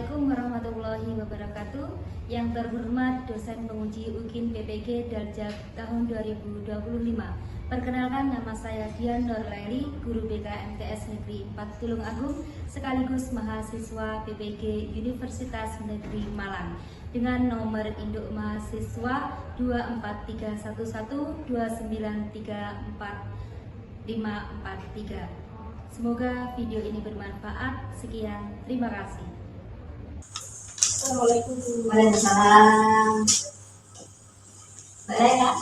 Assalamualaikum warahmatullahi wabarakatuh. Yang terhormat dosen penguji UGIN PPG Darjak tahun 2025. Perkenalkan, nama saya Dian Norlaili, guru BK MTS Negeri 4 Tulungagung, sekaligus mahasiswa PPG Universitas Negeri Malang, dengan nomor induk mahasiswa 24311293453. Semoga video ini bermanfaat. Sekian, terima kasih. Assalamualaikum. Waalaikumsalam. Mbak Lena,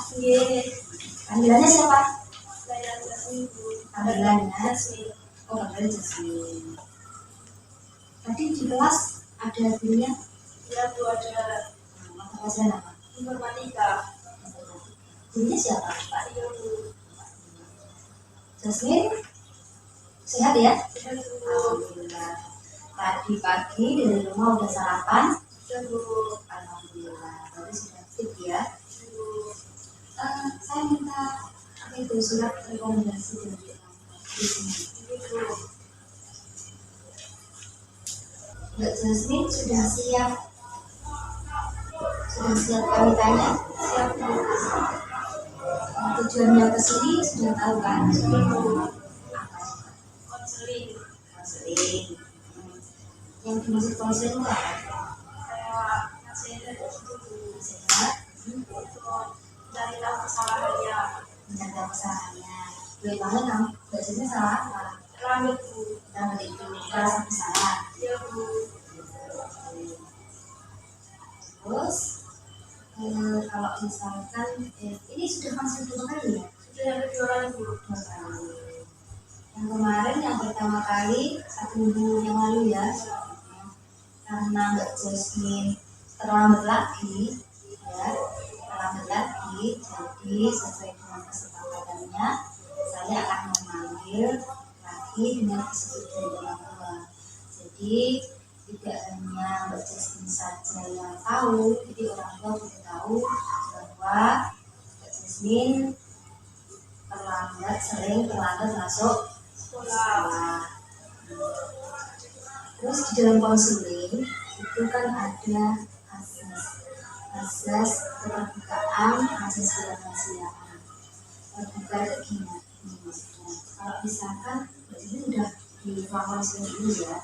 panggilannya siapa? Saya Jasmine. Panggilannya Jasmine. Oh, panggilan Jasmine. Tadi di kelas ada gurunya? Ya, Bu, ada Mata pelajaran apa? informatika. Gurunya siapa? Pak Rio, Bu. Jasmine, sehat ya? Saya Bu. Alhamdulillah. Tadi pagi dari rumah udah sarapan? Saya Bu. Alhamdulillah. Berarti sudah fit ya? Bu. Saya minta apa itu surat rekomendasi dari di sini. Ini Bu. Mbak Jasmine sudah siap? Sudah siap kami tanya? Siap Bu. Tujuannya ke sini sudah tahu kan? Sudah Bu. Apa? Konseling. Konseling. Yang dimaksud konseling itu apa? Saya ngasih dari situ Bu. Sehat, Untuk mencari tahu kesalahannya. menjaga kesalahannya. Memangnya kamu Mbak Jasmine salah apa? Rambut Bu. Rambut itu merasa bersalah. Ya Bu. Terus kalau misalkan ini sudah konsul dua kali ya? Sudah yang kedua kali Bu. Dua kali. Yang kemarin yang pertama kali 1 minggu yang lalu ya, karena Mbak Jasmine terlambat lagi ya, jadi sesuai dengan kesepakatannya saya akan memanggil lagi dengan persetujuan orang tua. Jadi tidak hanya Mbak Jasmine saja yang tahu, jadi orang tua juga tahu bahwa Mbak Jasmine sering terlambat masuk sekolah. Terus di dalam konseling itu kan ada asas keterbukaan, asas kerahasiaan. Terbuka itu gimana? Ini maksudnya. Kalau misalkan Mbak Jasmine sudah di ruang konseling dulu ya.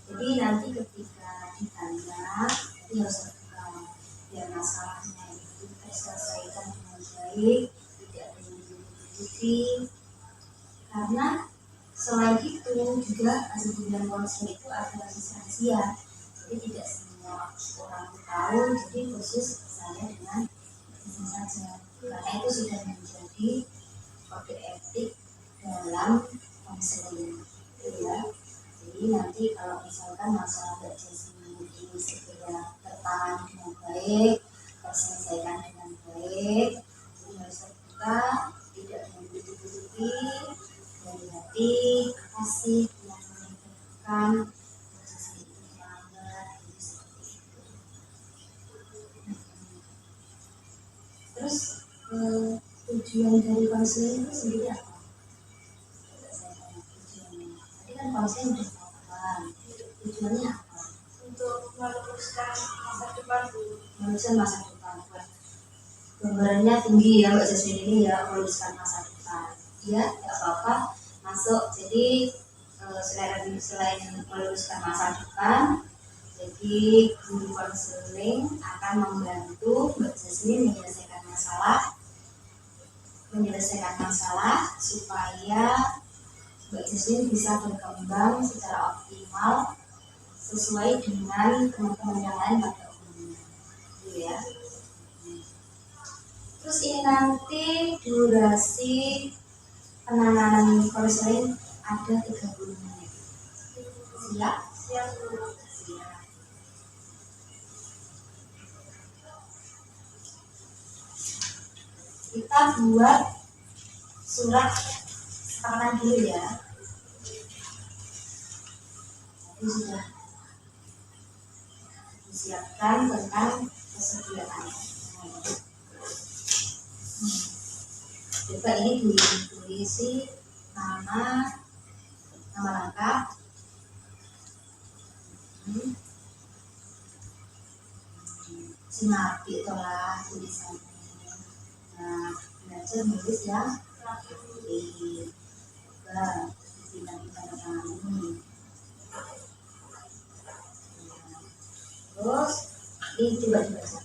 Jadi nanti ketika ditanya itu harus terbuka biar masalahnya itu terselesaikan dengan baik, tidak ada yang ditutupi. Karena selain itu juga hasil pemilihan konseling itu ada rahasia, jadi tidak semua orang tahu. Jadi khusus saya dengan izin saja, karena itu sudah menjadi kode etik dalam konseling ya. Jadi nanti kalau misalkan masalah Mbak Jasmine ini segera tertangani dengan baik, terselesaikan dengan baik, jadi harus terbuka, tidak ditutupi, dari hati, kasih yang menyampaikan Mbak Jasmine itu terlambat, jadi seperti itu. Terus tujuan dari konseling itu sendiri apa? Saya tanya tujuannya. Tadi kan konseling udah tahu. Tujuannya apa? Untuk meluruskan masa depan Bu. Meluruskan masa depan. Gambarannya tinggi ya Mbak Jasmine ini ya, meluruskan masa depan. Ya, nggak apa-apa masuk. Jadi selain meluruskan masa depan, jadi guru konseling akan membantu Mbak Jasmine menyelesaikan masalah supaya Mbak Jasmine bisa berkembang secara optimal sesuai dengan teman-teman yang lain pada umumnya, gitu ya. Terus ini nanti durasi penanganan konseling ada 30 menit. Siap? Siap Bu. Siap. Kita buat surat kesepakatan dulu ya. Ini sudah disiapkan tentang kesediaan. Coba ini diisi nama lengkap, sinapi itulah tulisannya. Nah, belajar nulis ya rapi. Juga dipindah tanda tangan ini. Terus coba dibaca.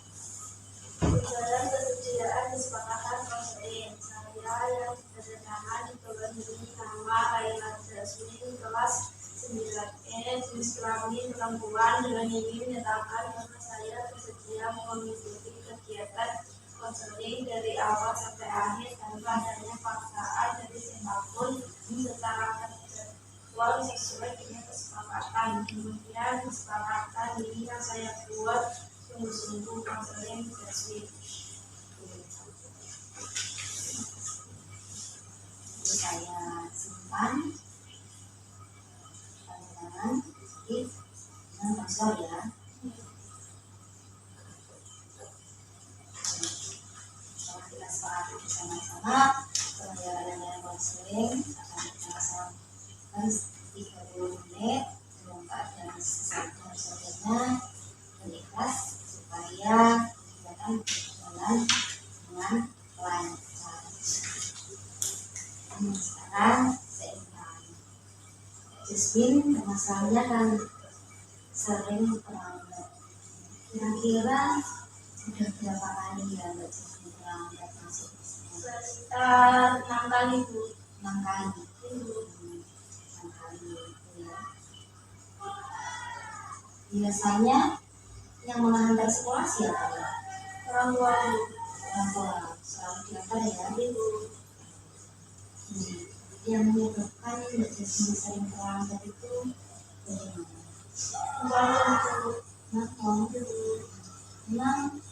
Dalam kesucian kesepakatan konseling, saya yang bertangan diberi nama Laila Jasmine kelas 9E jenis kelamin perempuan dengan ini menyatakan bahwa saya bersedia mengikuti kegiatan konseling dari awal sampai akhir tanpa adanya paksaan dari siapapun secara terjadwal sesuai dengan kesepakatan. Kemudian kesepakatan ini yang saya buat sungguh-sungguh konseling Jasmine. Saya simpan tangan dengan pasal ya. Setelah kita sepakati bersama-sama pengalaman konseling akan kita laksanakan 30 menit dengan keadaan sesadarnya dan ikhlas supaya kegiatan berjalan dengan lancar. Sekarang saya ingin Jasmine, masalahnya kan sering terlambat. Kira-kira sudah berapa kali ya Mbak Jasmine terlambat masuk ke sini? Sekitar 6 kali Bu. 6 kali. 6 kali ya. Biasanya yang mengantar sekolah siapa ya? Orang tua Bu. Orang tua selalu diantar ya. Ibu. Yang menyebabkan Mbak Jasmine sering terlambat itu bagaimana? Bangun Bu. Memang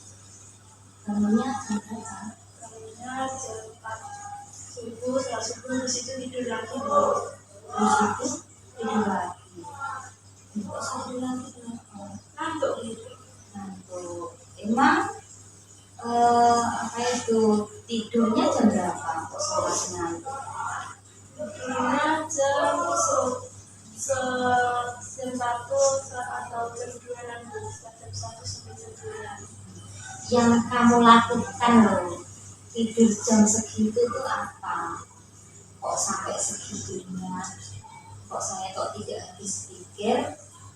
bangunnya jam berapa? Bangunnya jam 4 subuh, setelah subuh di situ tidur lagi Bu. Terus itu tidur lagi. Kok saya tidur lagi kenapa? Ngantuk gitu. Ngantuk. Emang apa itu tidurnya jam berapa? Kok sholat ngantuk? Tidurnya jam 1 atau jam 2 nanti. Jam 1 sampai jam 2. Yang kamu lakukan loh, tidur jam segitu tuh apa? Kok sampai segitunya? Kok saya kok tidak habis pikir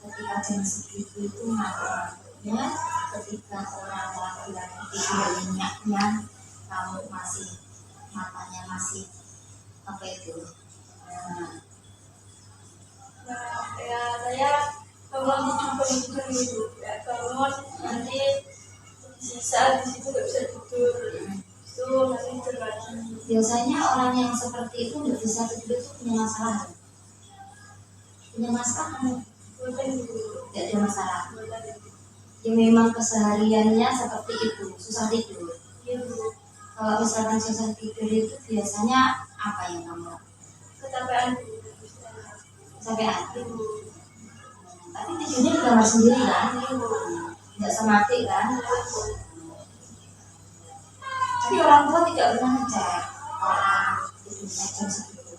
ketika jam segitu itu ngantuk-ngantuknya, ketika orang laki-laki tidur nyenyaknya, kamu masih matanya masih apa itu? Nah, ya saya bangun tidur gitu. Ya bangun nanti sisa di situ nggak bisa tidur. Itu nanti tidur lagi. Biasanya orang yang seperti itu nggak bisa tidur itu punya masalah. Punya masalah kamu? Bukan dulu. Tidak ada masalah. Bukan dulu. Ya memang kesehariannya seperti itu, susah tidur. Iya Bu. Kalau misalkan susah tidur itu biasanya apa yang kamu lakukan? Kecapean Bu. Kecapean. Ibu. Tapi tidurnya di kamar sendiri kan? Tidak semati kan? Tapi orang tua tidak pernah ngecek orang tidurnya jam segitu.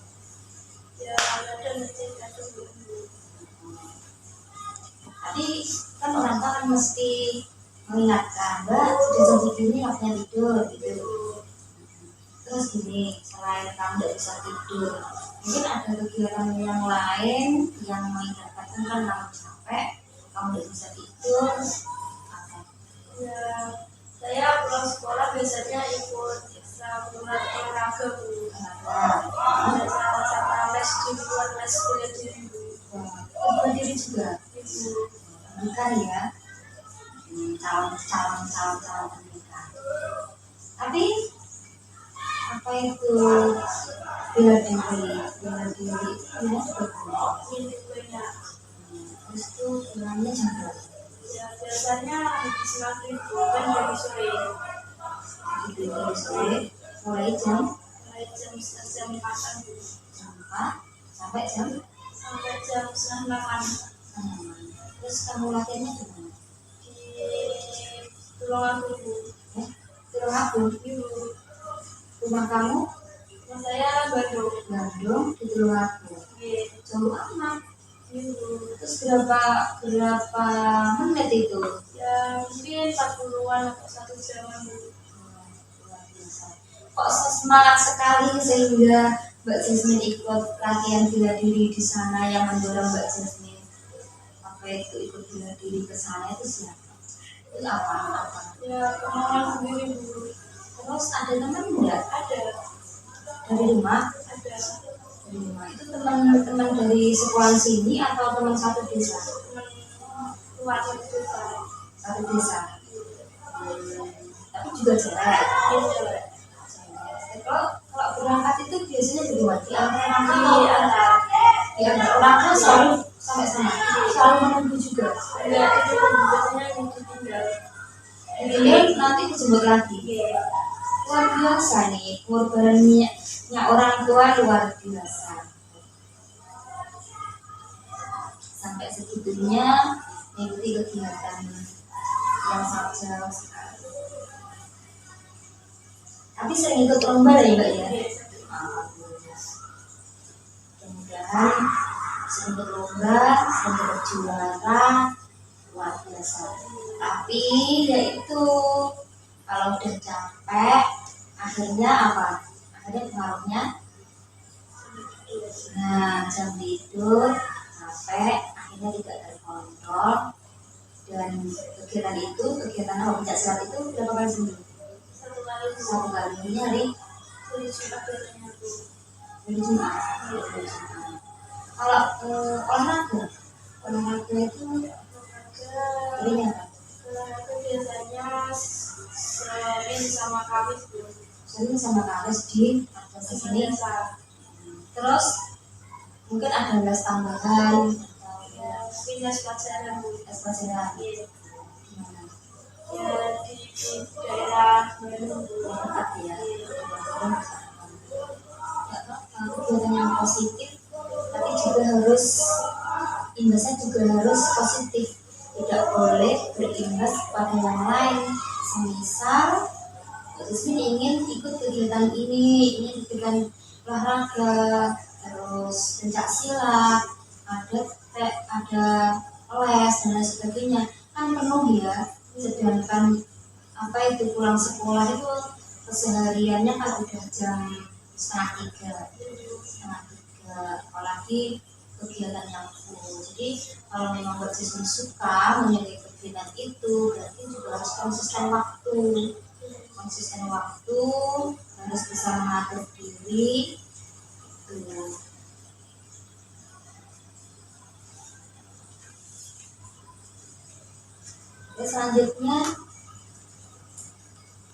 Ya ada ngecek satu Bu. Tapi kan orang tua kan mesti mengingatkan, Mbak sudah jam segini waktunya tidur gitu. Terus gini, selain kamu tidak bisa tidur, mungkin ada kegiatan yang lain yang mengingatkan kan kamu capek, kamu tidak bisa tidur. Apa? Ya, saya pulang sekolah biasanya ikut ekstrakurikuler olahraga Bu. Ada Sama les di luar, les kuliah diri Bu. bukan diri juga. Ibu. Bukan ya, calon pernikahan. Tapi apa itu bela diri juga boleh. Ini punya. Terus itu pulangnya jam berapa? Ya biasanya habis maghrib Bu, kan dari sore. Itu dari sore mulai jam Mulai jam 4-an Bu. 4 sampai jam Sampai jam 9-an. 6. Terus kamu latihannya di mana? Di Tulungagung Bu. Tulungagung. Ibu. Rumah kamu Rumah saya Bandung. Bandung di Tulungagung. Iya. Jauh amat. Minggu. Terus berapa menit itu? Ya mungkin 40-an atau 1 jam. Luar biasa. Kok semangat sekali sehingga Mbak Jasmine ikut latihan bela diri di sana, yang mendorong Mbak Jasmine apa itu ikut bela diri ke sana itu siapa? Itu apa? Ya kemauan sendiri Bu. Terus ada teman enggak? Ada. Dari rumah? Ada. Dari rumah. Itu teman-teman dari sekolah sini atau teman satu desa? Teman luar juga. Satu desa. Tapi juga cewek. Iya cewek. Kalau berangkat itu biasanya bagaimana? Di antar. Orang tua selalu sampai sana, selalu menunggu juga. Ya itu biasanya ditinggal. Ini nanti dijemput lagi. Iya. Luar biasa nih, pengorbanannya orang tua luar biasa. Sampai segitunya mengikuti kegiatan yang sangat jauh sekali. Tapi sering ikut lomba ya Mbak ya. Mudah-mudahan sering ikut lomba, sering ikut juara, luar biasa. Tapi ya itu kalau udah capek, akhirnya apa? Akhirnya pengaruhnya, nah jam tidur, capek, akhirnya tidak terkontrol. Dan kegiatan apa pencak silat itu berapa kali seminggu? 1 kali. Satu kali ini hari Jumat biasanya Bu. Jumat. Kalau olahraga itu ini apa? Olahraga biasanya Senin sama Kamis Bu. Senin sama Kamis di sini. Terus mungkin ada les tambahan atau Ya mungkin les pelajaran Bu. les pelajaran. Iya. Gimana? Ya di daerah Bandung Bu. Dekat ya. Kegiatan yang positif, tapi juga harus imbasnya juga harus positif. Tidak boleh berimbas pada yang lain. Semisal Jasmine ingin ikut kegiatan ini, ingin kegiatan olahraga, terus pencak silat, ada les dan lain sebagainya, kan penuh ya. Sedangkan apa itu pulang sekolah itu kesehariannya kan udah jam setengah 3, apalagi kegiatan yang full. Jadi kalau memang Mbak Jasmine suka menyukai kegiatan itu, berarti juga harus konsisten waktu, harus bisa mengatur diri. Oke, selanjutnya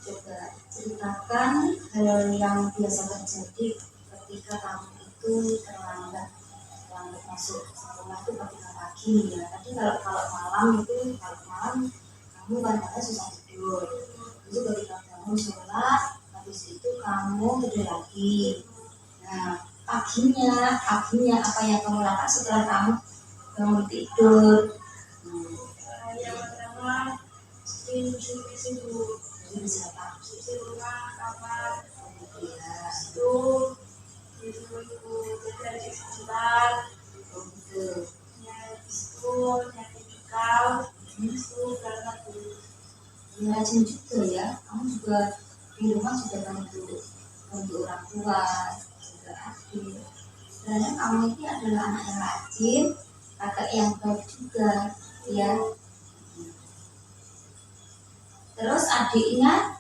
coba ceritakan hal yang biasa terjadi ketika kamu itu terlambat masuk sekolah itu ketika pagi ya. Tadi kalau malam kamu kadang-kadang susah tidur. Itu ketika kamu sholat, habis itu kamu tidur lagi. Nah, paginya apa yang kamu lakukan setelah kamu bangun tidur? Yang pertama cuci Bu. Jadi siapa? Cuci rumah, kamar, Ya, itu belajar sebentar. betul. Ya itu nyari bekal, itu berangkat dulu. Ya, rajin juga ya. Kamu juga di rumah juga bantu orang tua, juga adik. Sebenarnya kamu ini adalah anak yang rajin, kakak yang baik juga, ya. Terus adiknya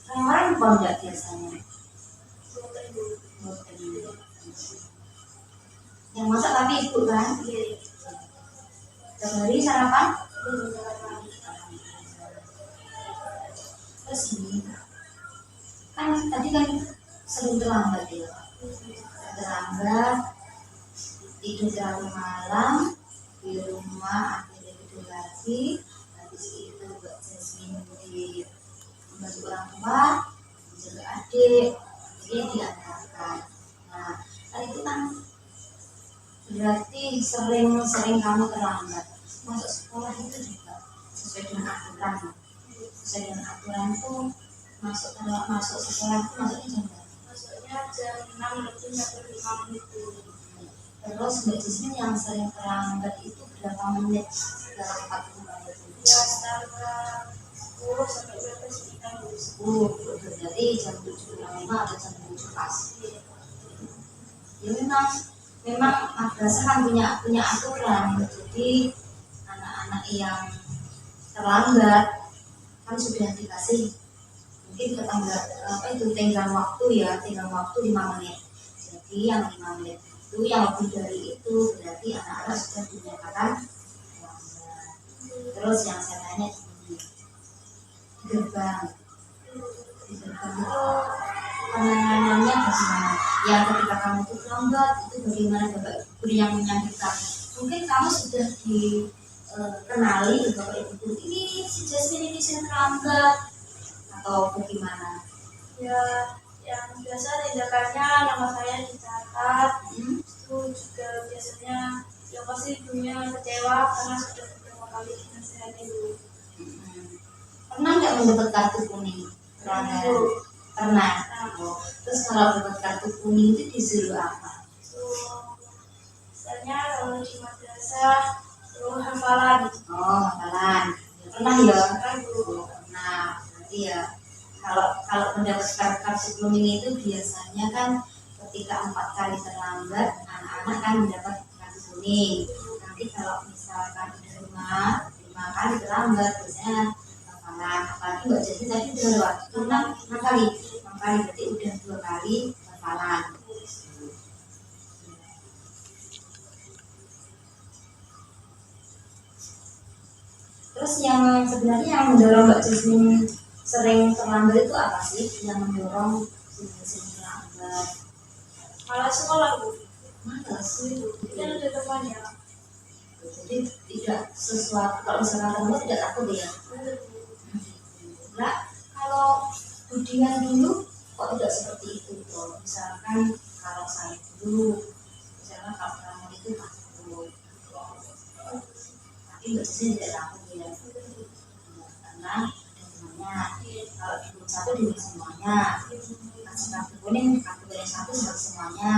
rempong nggak biasanya? Yang masak tapi ibu kan? Setiap hari sarapan? Terus gini, kan tadi kan sering terlambat ya, tidur terlalu malam di rumah, akhirnya tidur lagi. Habis itu Mbak Jasmine membantu orang tua, menjaga adik, jadi diantarkan. Nah, kan itu kan berarti sering kamu terlambat. Masuk sekolah itu juga sesuai dengan aturan. Sesuai dengan aturan tuh masuk sekolah itu masuknya jam berapa? Masuknya jam 6 lebih 45 menit. Terus Mbak Jasmine yang sering terlambat itu berapa menit dalam 45 menit? Ya sekitar 10 sampai 12 menit. 10, berarti jam 7.05 atau jam 7 pas. Ya memang madrasah kan punya aturan. Jadi anak-anak yang terlambat kan sudah dikasih mungkin tenggang waktu 5 menit. Jadi yang 5 menit itu yang lebih dari itu berarti anak-anak sudah dinyatakan terlambat. Terus yang saya tanya di gerbang itu penanganannya bagaimana? Yang ketika kamu itu terlambat itu bagaimana Bapak Ibu yang menyampaikan? Mungkin kamu sudah dikenali Bapak Ibu ini si Jasmine ini sering terlambat atau bagaimana? Ya yang biasa tindakannya nama saya dicatat. Itu juga biasanya yang pasti ibunya kecewa karena sudah beberapa kali dinasihati dulu. Pernah nggak mendapat kartu kuning? Pernah. Terus kalau dapat kartu kuning itu disuruh apa? Misalnya kalau di madrasah suruh hafalan. Hafalan. Pernah ya? Pernah. Berarti ya kalau mendapat kartu kuning itu biasanya kan ketika 4 kali terlambat anak-anak kan mendapat kartu kuning. Nanti kalau misalkan udah 5 kali terlambat biasanya hafalan. Apalagi Mbak Jasmine tadi udah lewat 6 kali berarti udah 2 kali hafalan. Terus yang sebenarnya yang mendorong Mbak Jasmine sering terlambat itu apa sih yang mendorong sering terlambat? Malas sekolah Bu. Malas itu Kan ada temannya. Jadi tidak sesuatu kalau misalkan terlambat tidak takut ya. Nah, kalau Budian dulu kok tidak seperti itu toh? Misalkan kalau saya dulu misalkan kalau kamu itu takut tapi Mbak Jasmine tidak takut ya karena ada temannya. Kalau di grup 1 di semuanya kasih kartu kuning satu sama semuanya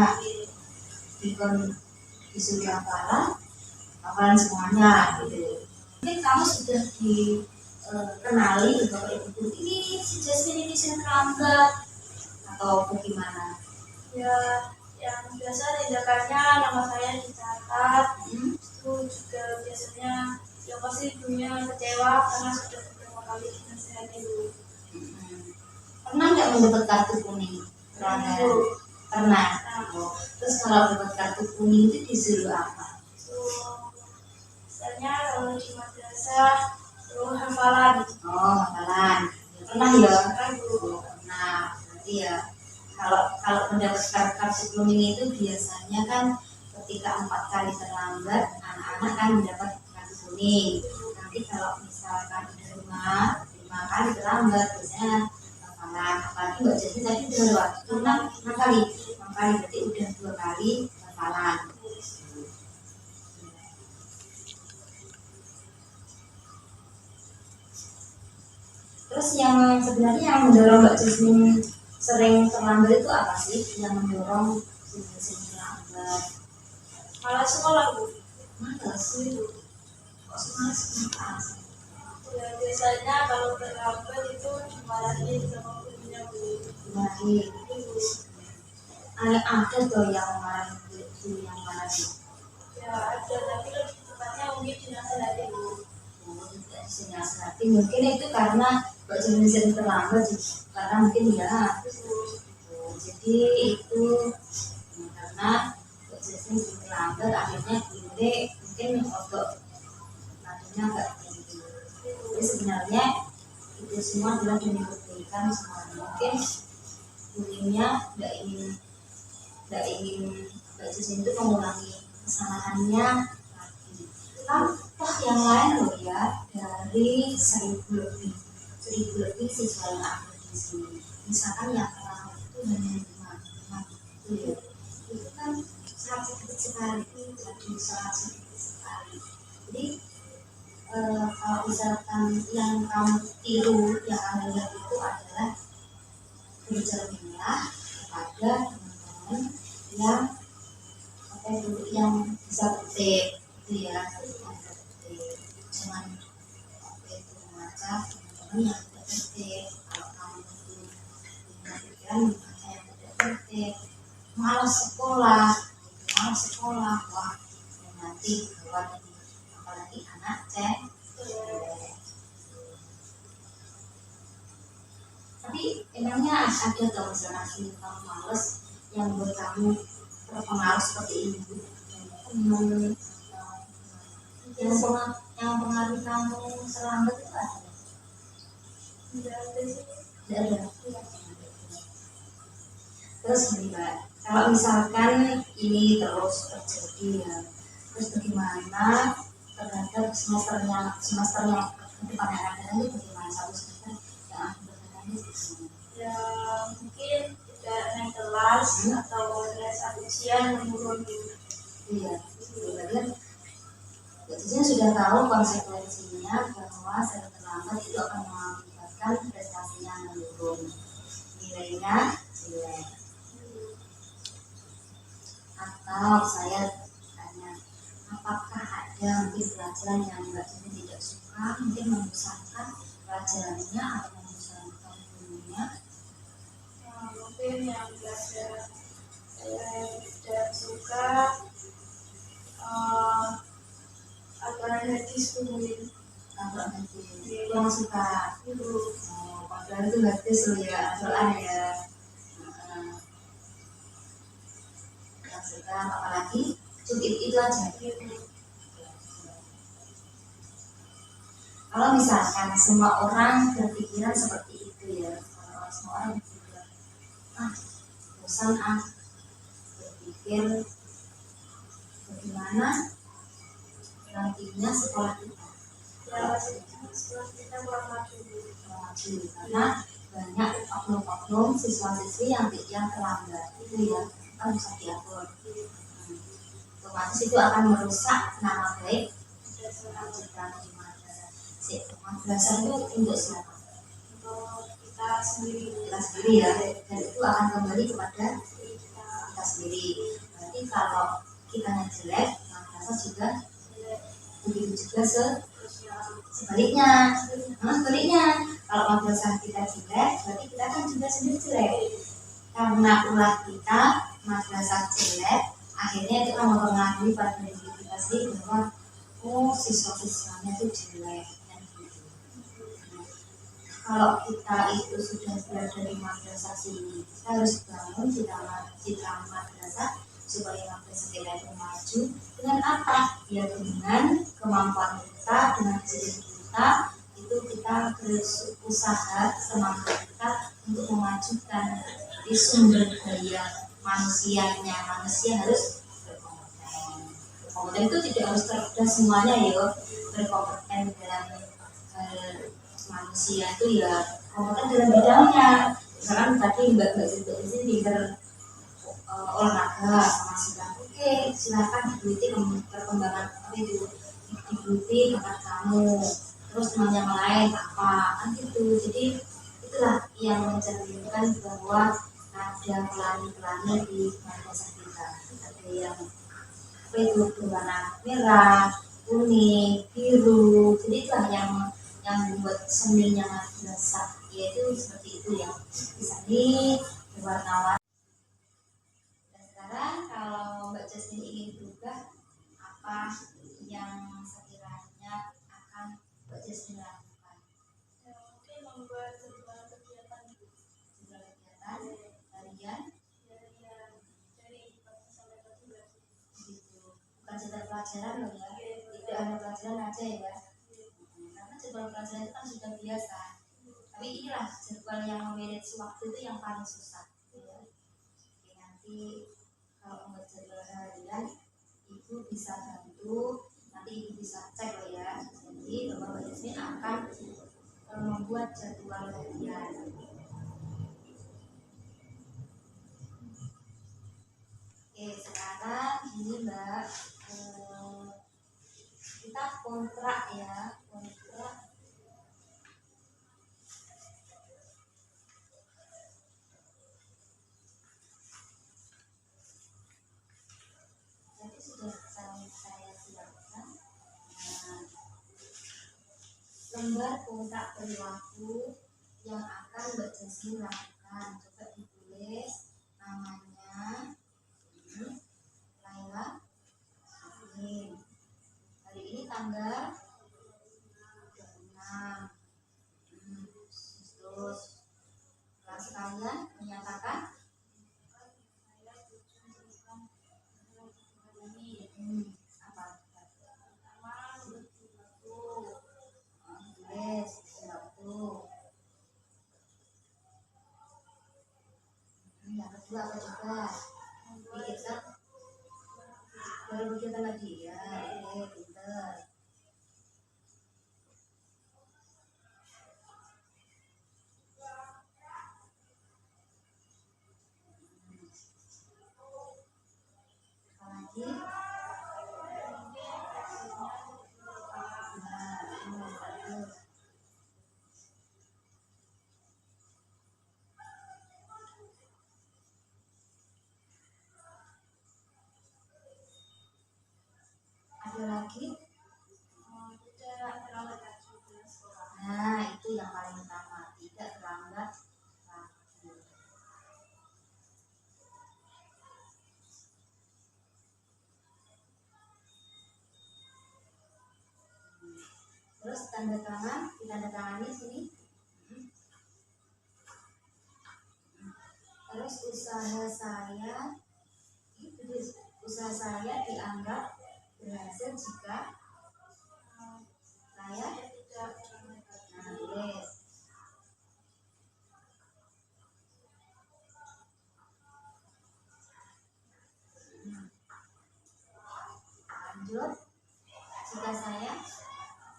disuruh hafalan semuanya gitu. Mungkin kamu sudah dikenali Bapak Ibu ini si Jasmine ini sering terlambat atau bagaimana? Ya yang biasa tindakannya nama saya dicatat. Itu juga biasanya yang pasti ibunya kecewa karena sudah beberapa kali dinasihati dulu. Pernah nggak mendapat kartu kuning? Pernah. Terus kalau dapat kartu kuning itu disuruh apa? Misalnya kalau di madrasah suruh hafalan. Hafalan. Pernah ya? Pernah. Berarti ya kalau mendapat kartu kuning itu biasanya kan ketika 4 kali terlambat anak-anak kan mendapat kartu kuning. Nanti kalau misalkan udah 5 kali terlambat biasanya hafalan. Apalagi Mbak Jasmine tadi udah lewat 6 kali berarti udah 2 kali hafalan. Terus yang sebenarnya yang mendorong Mbak Jasmine sering terlambat itu apa sih yang mendorong sering terlambat? Malas sekolah Bu. Malas itu kok malas kenapa? Ya biasanya kalau terlambat itu dimarahin sama gurunya Bu. Dimarahin. Ada tuh yang marahin guru yang marahin. Ya ada tapi lebih tepatnya mungkin dinasihati Bu. Dinasihati mungkin itu karena Mbak Jasmine sering terlambat karena mungkin ya. Jadi itu karena Mbak Jasmine sering terlambat akhirnya guru mungkin untuk akhirnya nggak tinggi. Jadi sebenarnya itu semua adalah demi kebaikan semua. Mungkin gurunya nggak ingin Mbak Jasmine itu mengulangi kesalahannya lagi. Toh yang lain loh ya dari 1.000 lebih siswa yang ada di sini. Misalkan yang terlambat itu hanya 5 gitu ya. Itu kan sangat sedikit sekali. Jadi kalau misalkan yang kamu tiru yang kamu lihat itu adalah bercerminlah kepada teman-teman yang yang bisa tertib itu ya, yang tertib. Jangan itu membaca teman-teman yang tidak tertib. Kalau kamu itu punya pikiran membaca yang tidak tertib, malas sekolah, wah nanti buat ini, apalagi anak cek. Tapi emangnya ada dong misalnya kamu males yang buat kamu terpengaruh seperti ini, yang pengaruh kamu selambat itu ada? Tidak ada sih. Tidak ada. Terus nih Mbak, kalau misalkan ini terus terjadi ya, terus bagaimana terhadap semesternya ke depan yang akan datang itu bagaimana, satu semester yang akan datang itu bagaimana? Ya mungkin tidak naik kelas atau les ujian menurun. Iya, berarti sudah tahu konsekuensinya bahwa secara terlambat itu akan mengakibatkan prestasinya menurun, nilainya jelek. Atau saya tanya, apakah ada mungkin pelajaran yang Mbak Jasmine tidak suka, mungkin membesarkan pelajarannya atau membesarkan gurunya? Mungkin yang belajar saya tidak suka aturan hadis mungkin. Aturan hadis kurang suka. Padahal itu hadis loh ya, aturan ya. Yang suka apalagi cukup itu aja. Kalau misalkan semua orang berpikiran seperti itu ya, kalau semua orang berpikir, bosan berpikir bagaimana nantinya sekolah kita. Ya setelah kita kurang maju, Karena banyak oknum-oknum siswa-siswi yang terlambat itu ya, kan bisa diatur. Otomatis itu akan merusak nama baik citra di madrasah. Madrasah itu untuk siapa? untuk kita sendiri Ya, dan itu akan kembali kepada kita sendiri. Berarti kalau kitanya jelek, madrasah juga begitu juga sebaliknya. Kalau madrasah kita jelek, berarti kita kan juga sendiri jelek. Karena ulah kita madrasah jelek, akhirnya itu akan mempengaruhi pada diri kita sendiri bahwa siswa-siswanya itu jelek. Kalau kita itu sudah berada di madrasah sini, kita harus bangun citra madrasah supaya madrasah kita itu maju. Dengan apa? Ya dengan kemampuan kita, dengan diri kita, itu kita berusaha semangat kita untuk memajukan di sumber daya manusianya. Manusia harus berkompeten. Berkompeten itu tidak harus cerdas semuanya ya, berkompeten dalam manusia itu ya kompeten dalam bidangnya. Misalkan tadi Mbak Sinta di sini olahraga sama sudah, oke, silakan diikuti perkembangan itu, diikuti bakat kamu, terus teman yang lain apa kan gitu. Jadi itulah yang mencerminkan bahwa ada pelangi-pelangi di madrasah kita. Ada yang apa itu berwarna merah, kuning, biru. Jadi itulah yang membuat seninya madrasah, yaitu seperti itu ya, seni berwarna-warni. Dan sekarang kalau Mbak Jasmine ingin berubah, apa yang sekiranya akan Mbak Jasmine lakukan? mungkin membuat sebuah kegiatan harian dari pagi sampai pagi gitu, bukan jadwal pelajaran loh ya, tidak hanya pelajaran aja ya, karena jadwal pelajaran itu kan sudah biasa, tapi inilah jadwal yang memanage waktu itu yang paling susah ya. Oke, nanti kalau membuat jadwal harian ibu bisa bantu, nanti ibu bisa cek loh ya. Jadi Mbak Jasmine akan membuat jadwal harian. Oke, sekarang ini Mbak, kita kontrak ya, kontrak Lembar kotak perilaku yang akan Mbak Jasmine lakukan. Coba ditulis namanya. Laila Sakin. Hari ini tanggal 26 Agustus. Kelas kalian menyatakan apa? Tulis waktu. Yang kedua apa coba? Bikin baru bikin lagi ya. Oke, pinter. Apa lagi? Ada lagi? Tidak terlambat lagi ke sekolah. Nah, itu yang paling utama, tidak terlambat lagi. Terus tanda tangan, ditanda tangani sini. Terus usaha saya dianggap berhasil jika saya Tidak terlambat lagi. tulis. Lanjut, jika saya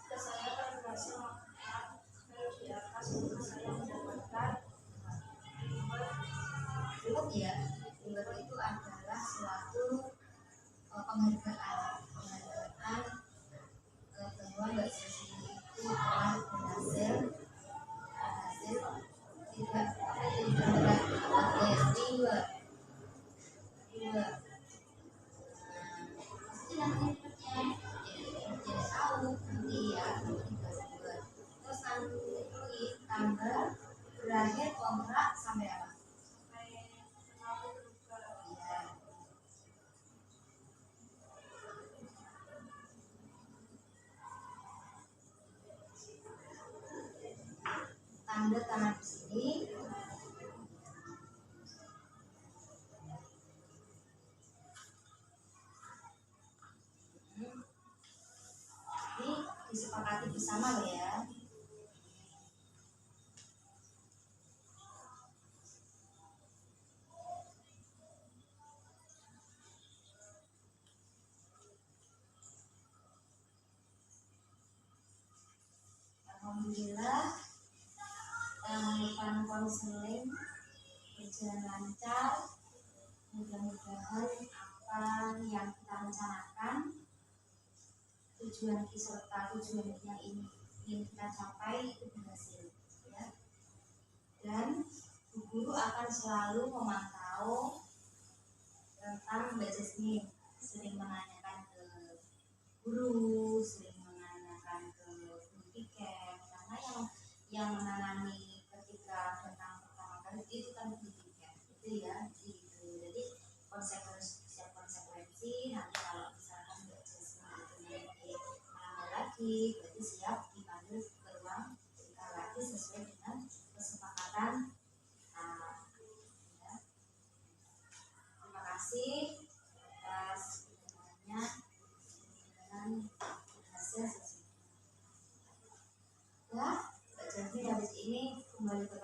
Jika saya akan berhasil melakukan hal di atas, maka saya mendapatkan cukup ya. Reward itu adalah suatu penghargaan bahwa Mbak Jasmine itu telah berhasil tidak dua pasti nanti berikutnya tahu nanti ya terus nanti tanggal berakhir kontrak sampai apa? sampai menaruh juga. Iya. Tanda tangan di sini. Ini disepakati bersama loh ya. Alhamdulillah tahapan konseling berjalan lancar. Mudah-mudahan apa yang kita rencanakan, tujuan yang ingin kita capai itu berhasil ya. Dan Bu Guru akan selalu memantau tentang Mbak Jasmine, sering menanyakan ke guru, sering menanyakan ke guru tiket, karena yang menangani ketika datang pertama kali itu kan guru tiket itu ya, gitu. Jadi konsekuensi nanti kalau misalkan Mbak Jasmine itu nanti melanggar lagi, berarti siap dipanggil ke ruang lagi sesuai dengan kesepakatan. Ya. Terima kasih atas pertanyaannya dan berhasil sesuai. Ya, Mbak Jasmine habis ini kembali ke